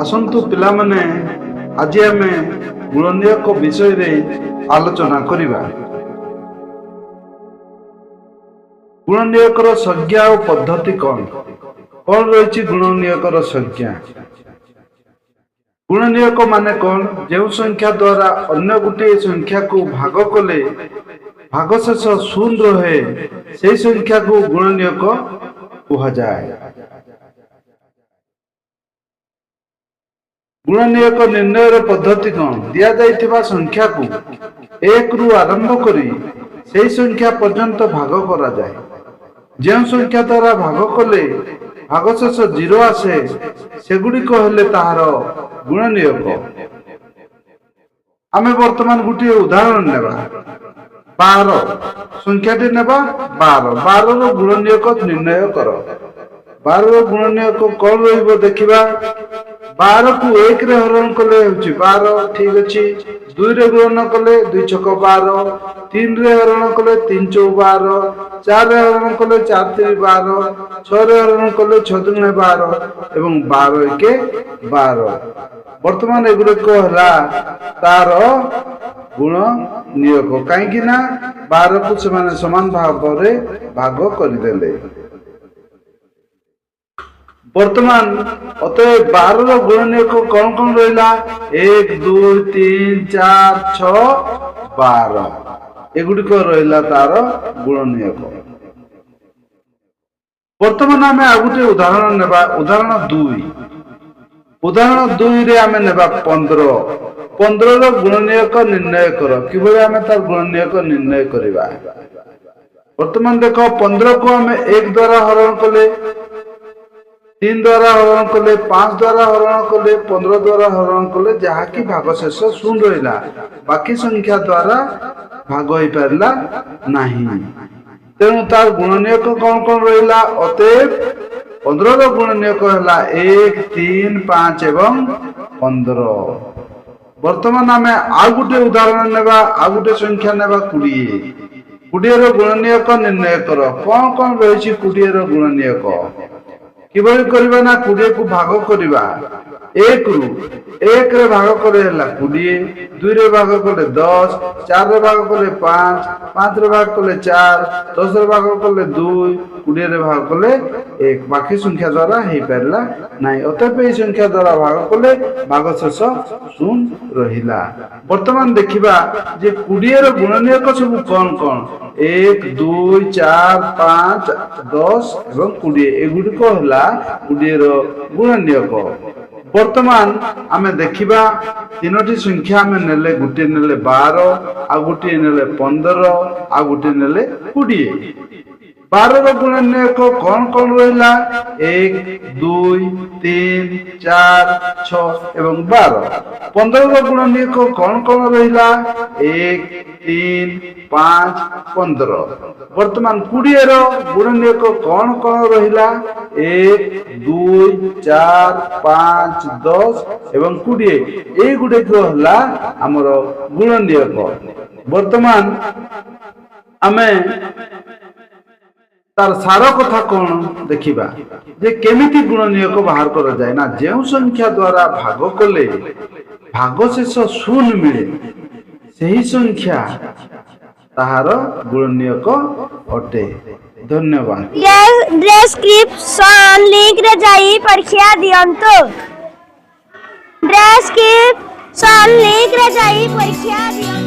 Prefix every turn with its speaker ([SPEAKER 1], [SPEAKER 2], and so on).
[SPEAKER 1] आसंतु पिलामाने आज आम गुणनीयक विषय रे आलोचना करिबा। गुणनीयकर संज्ञा और पद्धति कौन रही गुणनीयकर संज्ञा। गुणनीयक माने कौन? जो संख्या द्वारा अन्य गोटे संख्या को भाग कले भागशेष शून्य रहे से संख्या को गुणनीयक कहा जाए। गुणनीयक निर्णय पद्धति कौन? दिया जाइथिबा संख्या को एक रु आरंभ करी से संख्या पर्यंत भाग करा जाए। जो संख्या द्वारा भाग कले भागशेष 0 आसे सेगुड़िक हेले ताहार गुणनीयक। आमे वर्तमान गोटे उदाहरण नेबा 12 संख्याटी नेबा 12 रो गुणनीयक निर्णय कर। 12 रो गुणनीयक कौन रहिबो देखिबा। 12 को 1 रे हरण कले होची 12 ठीक अछि। 2 रे गुणन कले 2 छक 12, 3 रे हरण कले 3 चौ 12, 4 रे हरण कले 4 3 12, 6 रे हरण कले 6 3 12 एवं 12 एके 12। वर्तमान एगुड़े कहला तार गुण नियक कहीं ना 12 को से समान भाव रे भाग करदेले। वर्तमान अतः 12 रो गुण नियक कौन कौन रहिला? 1 2 3 4 6 12 एगुड़िक रहिला तार गुण नियक। वर्तमान आमे आ गोटे उदाहरण नेबा। उदाहरण 2 रे आमे नेबा 15 रो गुणनीयक निर्णय कर। किबे आमे तार गुणनीयक निर्णय करिबा। वर्तमान देखो 15 को आमे 1 द्वारा हरण कले, 3 द्वारा हरण कले, 5 द्वारा हरण कले, 15 द्वारा हरण कले जहा कि भागशेष शून्य रहिला। बाकी संख्या द्वारा भाग होई परला नाही। तेणु तार गुणनीयक कौन कौन रहिला? अतएव 15 रो गुणनीयक हला 1 3 5 एवं 15। वर्तमान आमे आ गोटे उदाहरण नेबा। आ गोटे संख्या नेबा 20 रो गुणनीयक निर्णय कर। कौन कौन रही 20 रो गुणनीयक? किबळी करिबा ना 20 को भाग करिबा। 1 रे भाग करे हला 20, 2 रे भाग करे 10, 4 रे भाग करे 5, 5 रे भाग करे 4, 10 रे भाग करे 2, 20 रे भाग करे 1। बाकी संख्या द्वारा हे परला नाही। अतः ए संख्या द्वारा भाग कले भागशेष शून्य रहिला। वर्तमान देखिबा जे 20 रो गुणनीयक सब कौन कौन? 1 2 4 5 10 एवं 20 एगुड़िक हला 20 रो गुणनीयक। वर्तमान आमे देखिबा तीनोटी संख्या आमे नेले। गुटे नेले 12, आ गुटे नेले 15, आ गुटे नेले 20। 12 रो गुणनीयक कौन कौन रहिला? 1 2 3 4 6 एवं 12। 15 रो गुणनीयक कौन कौन रहिला? 1 3 5 15। वर्तमान 20 रो गुणनीयक कौन कौन रहिला? 1 2 4 5 10 एवं 20 ए गुडे को हला हमर गुणनीयक। वर्तमान आमे तार सार कथा कौन देखिबा जे केमिति गुणनीयक बाहर कर जाए ना। जो संख्या द्वारा भाग कले भागशेष शून्य मिले सही संख्या ताहार गुणनीयक अटे। धन्यवाद।
[SPEAKER 2] डिस्क्रिप्शन लिंक रे जाई परीक्षा दियंतो। डिस्क्रिप्शन लिंक रे जाई परीक्षा दियंतो।